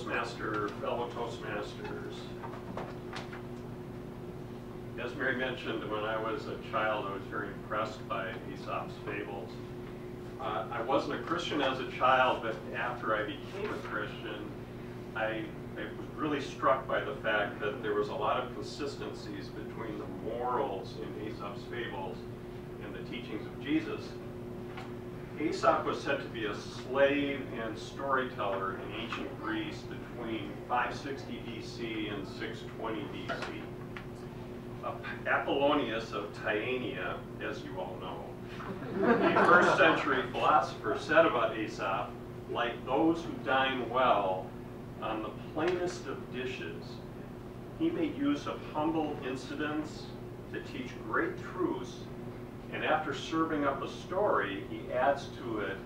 Toastmaster, fellow Toastmasters. As Mary mentioned, when I was a child, I was very impressed by Aesop's Fables. I wasn't a Christian as a child, but after I became a Christian, I was really struck by the fact that there was a lot of consistencies between the morals in Aesop's Fables and the teachings of Jesus. Aesop was said to be a slave and storyteller in ancient Greece between 560 BC and 620 BC. Apollonius of Tyania, as you all know, a first century philosopher, said about Aesop, like those who dine well on the plainest of dishes, he made use of humble incidents to teach great truths, and after serving up a story, he adds to it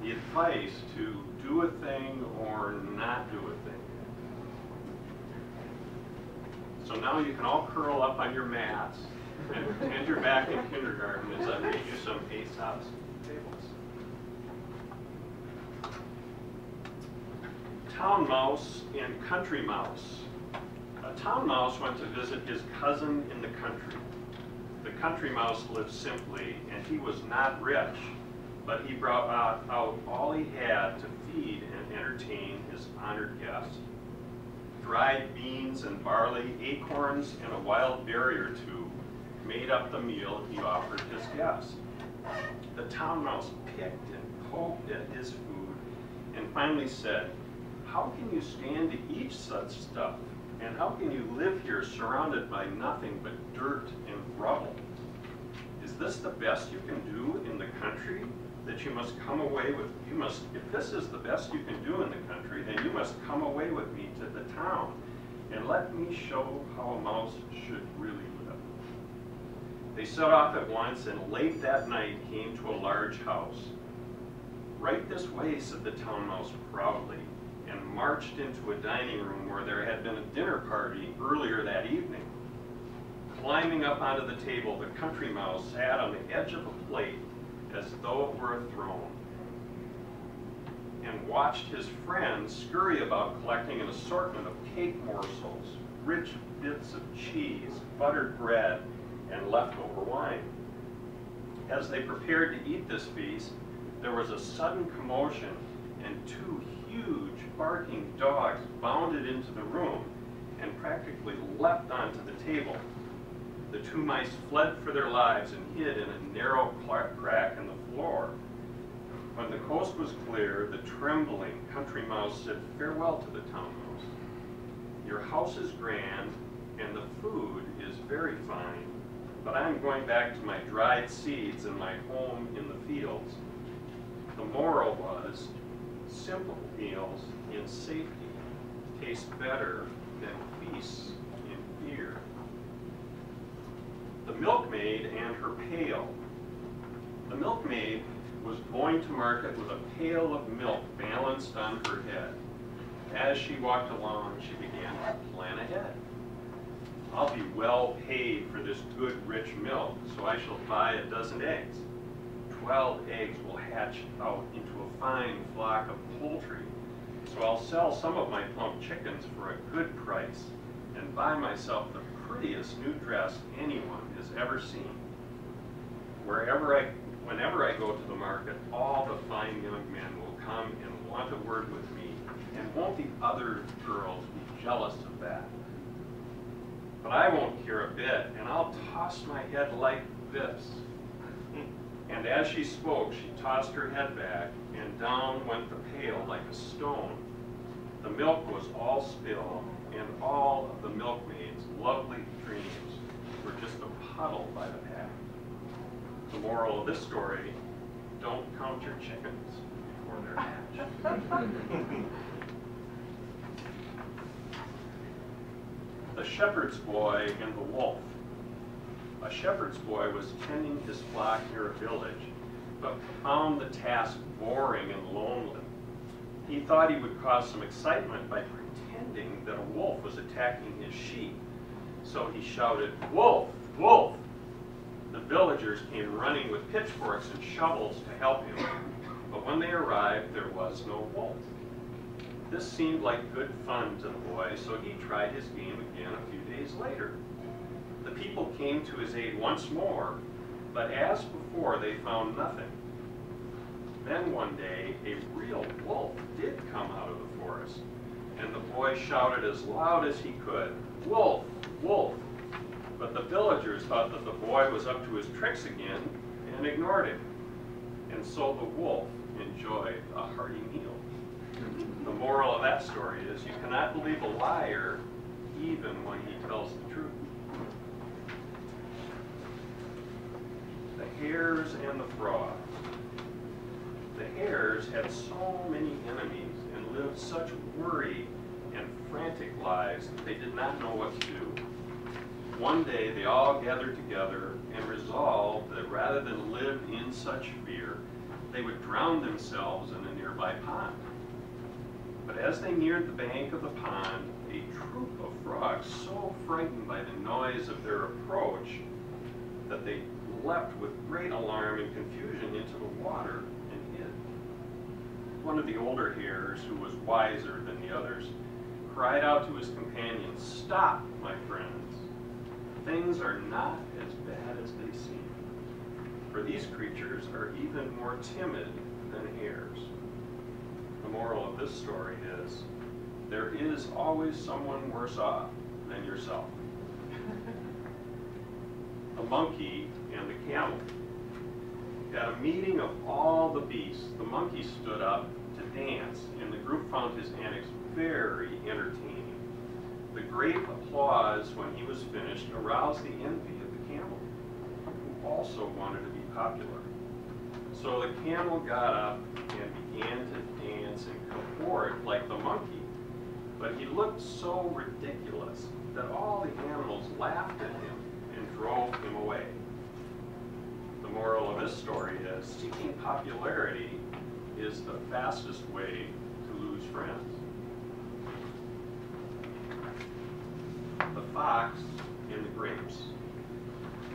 the advice to do a thing or not do a thing. So now you can all curl up on your mats and pretend you're back in kindergarten as I read you some Aesop's Fables. Town Mouse and Country Mouse. A town mouse went to visit his cousin in the country. The country mouse lived simply, and he was not rich, but he brought out all he had to feed and entertain his honored guest. Dried beans and barley, acorns, and a wild berry or two made up the meal he offered his guest. The town mouse picked and poked at his food and finally said, "How can you stand to eat such stuff? And how can you live here surrounded by nothing but dirt and rubble? Is this the best you can do in the country? That you must come away with, if this is the best you can do in the country, then you must come away with me to the town, and let me show how a mouse should really live." They set off at once, and late that night came to a large house. "Right this way," said the town mouse proudly, and marched into a dining room where there had been a dinner party earlier that evening. Climbing up onto the table, the country mouse sat on the edge of a plate as though it were a throne, and watched his friends scurry about collecting an assortment of cake morsels, rich bits of cheese, buttered bread, and leftover wine. As they prepared to eat this feast, there was a sudden commotion, and two huge barking dogs bounded into the room and practically leapt onto the table. The two mice fled for their lives and hid in a narrow crack in the floor. When the coast was clear, the trembling country mouse said farewell to the town mouse. "Your house is grand, and the food is very fine, but I'm going back to my dried seeds and my home in the fields." The moral was, simple meals in safety taste better than feasts in fear. The milkmaid and her pail. The milkmaid was going to market with a pail of milk balanced on her head. As she walked along, she began to plan ahead. "I'll be well paid for this good, rich milk, so I shall buy a dozen eggs. 12 eggs will hatch out into a fine flock of poultry, so I'll sell some of my plump chickens for a good price and buy myself the prettiest new dress anyone has ever seen. Whenever I go to the market, all the fine young men will come and want a word with me, and won't the other girls be jealous of that? But I won't care a bit, and I'll toss my head like this." And as she spoke, she tossed her head back, and down went the pail like a stone. The milk was all spilled, and all of the milkmaid's lovely dreams were just a puddle by the path. The moral of this story, don't count your chickens before they're hatched. The Shepherd's Boy and the Wolf. A shepherd's boy was tending his flock near a village, but found the task boring and lonely. He thought he would cause some excitement by pretending that a wolf was attacking his sheep. So he shouted, "Wolf, wolf!" The villagers came running with pitchforks and shovels to help him, but when they arrived, there was no wolf. This seemed like good fun to the boy, so he tried his game again a few days later. The people came to his aid once more, but as before they found nothing. Then one day, a real wolf did come out of the forest, and the boy shouted as loud as he could, "Wolf! Wolf!" But the villagers thought that the boy was up to his tricks again and ignored him. And so the wolf enjoyed a hearty meal. The moral of that story is you cannot believe a liar even when he tells the truth. The hares and the frogs. The hares had so many enemies and lived such worried and frantic lives that they did not know what to do. One day they all gathered together and resolved that rather than live in such fear, they would drown themselves in a nearby pond. But as they neared the bank of the pond, a troop of frogs, so frightened by the noise of their approach that they leapt with great alarm and confusion into the water and hid. One of the older hares, who was wiser than the others, cried out to his companions, "Stop, my friends. Things are not as bad as they seem, for these creatures are even more timid than hares." The moral of this story is, there is always someone worse off than yourself. The monkey and the camel. At a meeting of all the beasts, the monkey stood up to dance, and the group found his antics very entertaining. The great applause when he was finished aroused the envy of the camel, who also wanted to be popular. So the camel got up and began to dance and comport like the monkey, but he looked so ridiculous that all the animals laughed at him and drove him away. The moral of this story is seeking popularity is the fastest way to lose friends. The fox and the grapes.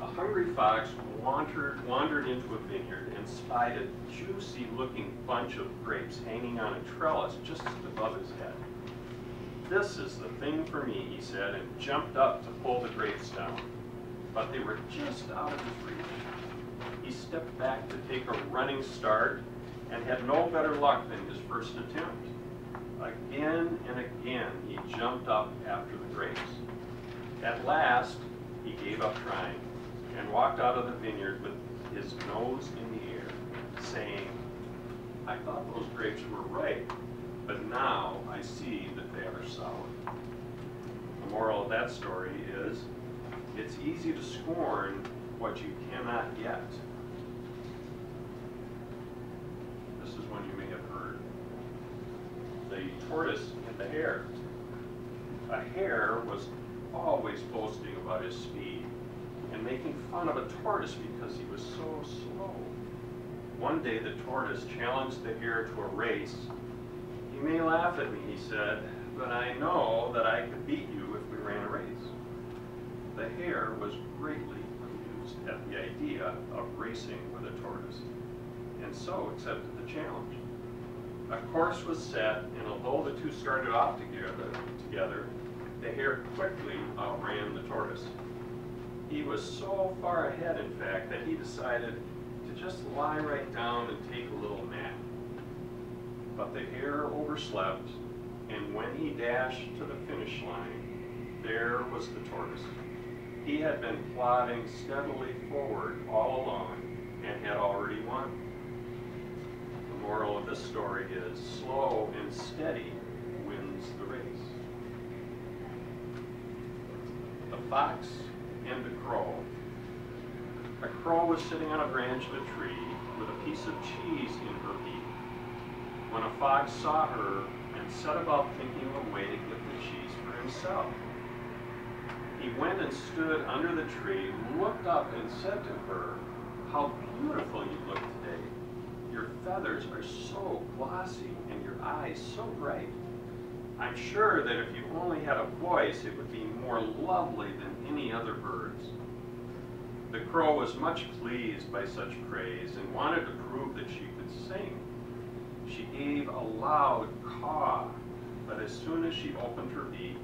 A hungry fox wandered into a vineyard and spied a juicy-looking bunch of grapes hanging on a trellis just above his head. "This is the thing for me," he said, and jumped up to pull the grapes down. But they were just out of his reach. He stepped back to take a running start and had no better luck than his first attempt. Again and again he jumped up after the grapes. At last he gave up trying and walked out of the vineyard with his nose in the air, saying, "I thought those grapes were ripe, but now I see that they are sour." The moral of that story is, it's easy to scorn what you cannot get. This is one you may have heard. The tortoise and the hare. A hare was always boasting about his speed and making fun of a tortoise because he was so slow. One day the tortoise challenged the hare to a race. "You may laugh at me," he said, "but I know that I could beat you if we ran a race." The hare was greatly amused at the idea of racing with a tortoise, and so accepted the challenge. A course was set, and although the two started off together, the hare quickly outran the tortoise. He was so far ahead, in fact, that he decided to just lie right down and take a little nap. But the hare overslept, and when he dashed to the finish line, there was the tortoise. He had been plodding steadily forward all along and had already won. The moral of this story is, slow and steady wins the race. The fox and the crow. A crow was sitting on a branch of a tree with a piece of cheese in her beak when a fox saw her and set about thinking of a way to get the cheese for himself. He went and stood under the tree, looked up and said to her, "How beautiful you look today. Your feathers are so glossy and your eyes so bright. I'm sure that if you only had a voice, it would be more lovely than any other birds." The crow was much pleased by such praise and wanted to prove that she could sing. She gave a loud caw but as soon as she opened her beak,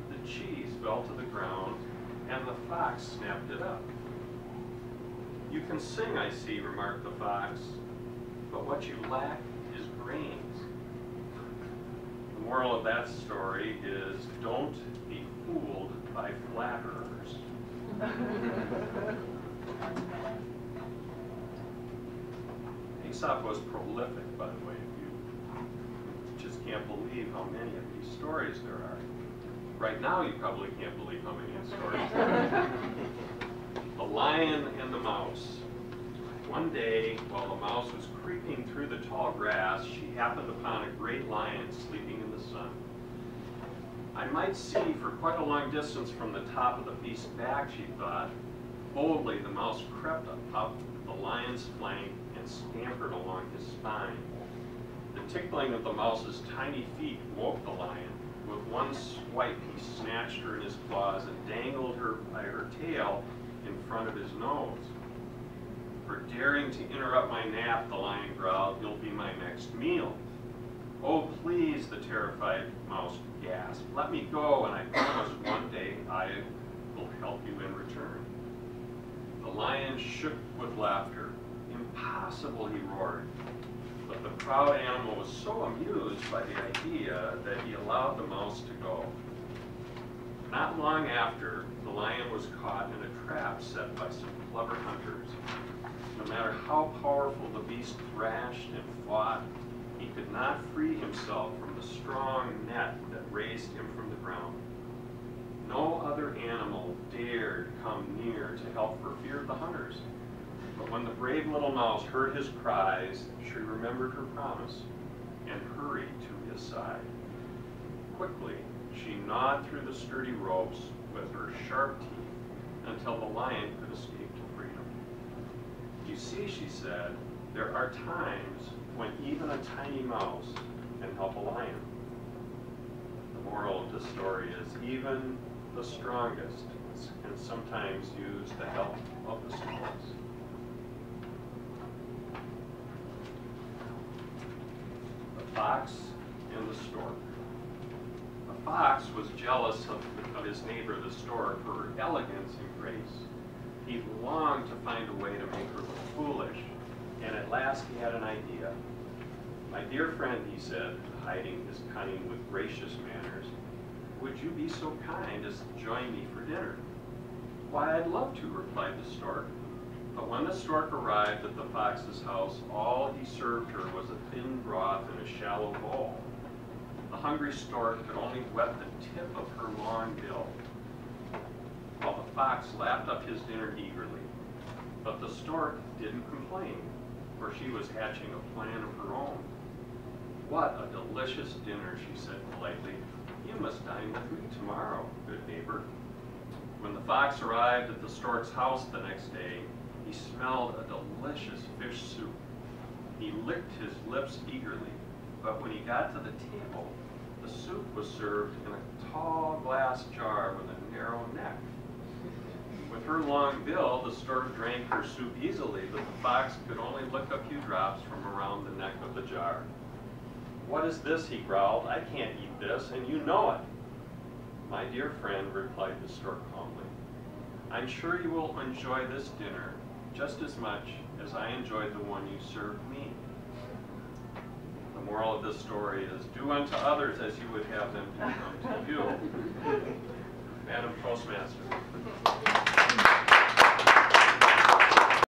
the cheese fell to the ground, and the fox snapped it up. "You can sing, I see," remarked the fox, "but what you lack is brains." The moral of that story is, don't be fooled by flatterers. Aesop was prolific, by the way. You just can't believe how many of these stories there are. Right now, you probably can't believe how many stories there are. The Lion and the Mouse. One day, while the mouse was creeping through the tall grass, she happened upon a great lion sleeping in the sun. "I might see for quite a long distance from the top of the beast's back," she thought. Boldly, the mouse crept up the lion's flank and scampered along his spine. The tickling of the mouse's tiny feet woke the lion. With one swipe, he snatched her in his claws and dangled her by her tail in front of his nose. "For daring to interrupt my nap," the lion growled, "you'll be my next meal." "Oh, please," the terrified mouse gasped. "Let me go, and I promise one day I will help you in return." The lion shook with laughter. "Impossible," he roared. But the proud animal was so amused by the idea that he allowed the mouse to go. Not long after, the lion was caught in a trap set by some clever hunters. No matter how powerful the beast thrashed and fought, he could not free himself from the strong net that raised him from the ground. No other animal dared come near to help for fear of the hunters. But when the brave little mouse heard his cries, she remembered her promise and hurried to his side. Quickly, she gnawed through the sturdy ropes with her sharp teeth until the lion could escape to freedom. "You see," she said, "there are times when even a tiny mouse can help a lion." The moral of this story is, even the strongest can sometimes use the help of the smallest. The Fox and the Stork. The fox was jealous of his neighbor, the stork, for her elegance and grace. He longed to find a way to make her look foolish, and at last he had an idea. "My dear friend," he said, hiding his cunning with gracious manners, "would you be so kind as to join me for dinner?" "Why, I'd love to," replied the stork. But when the stork arrived at the fox's house, all he served her was a thin broth in a shallow bowl. The hungry stork could only wet the tip of her long bill, while the fox lapped up his dinner eagerly. But the stork didn't complain, for she was hatching a plan of her own. "What a delicious dinner," she said politely. "You must dine with me tomorrow, good neighbor." When the fox arrived at the stork's house the next day, he smelled a delicious fish soup. He licked his lips eagerly, but when he got to the table, the soup was served in a tall glass jar with a narrow neck. With her long bill, the stork drank her soup easily, but the fox could only lick a few drops from around the neck of the jar. "What is this?" he growled. "I can't eat this, and you know it." "My dear friend," replied the stork calmly, "I'm sure you will enjoy this dinner just as much as I enjoyed the one you served me." The moral of this story is, do unto others as you would have them do unto you. Madam Postmaster.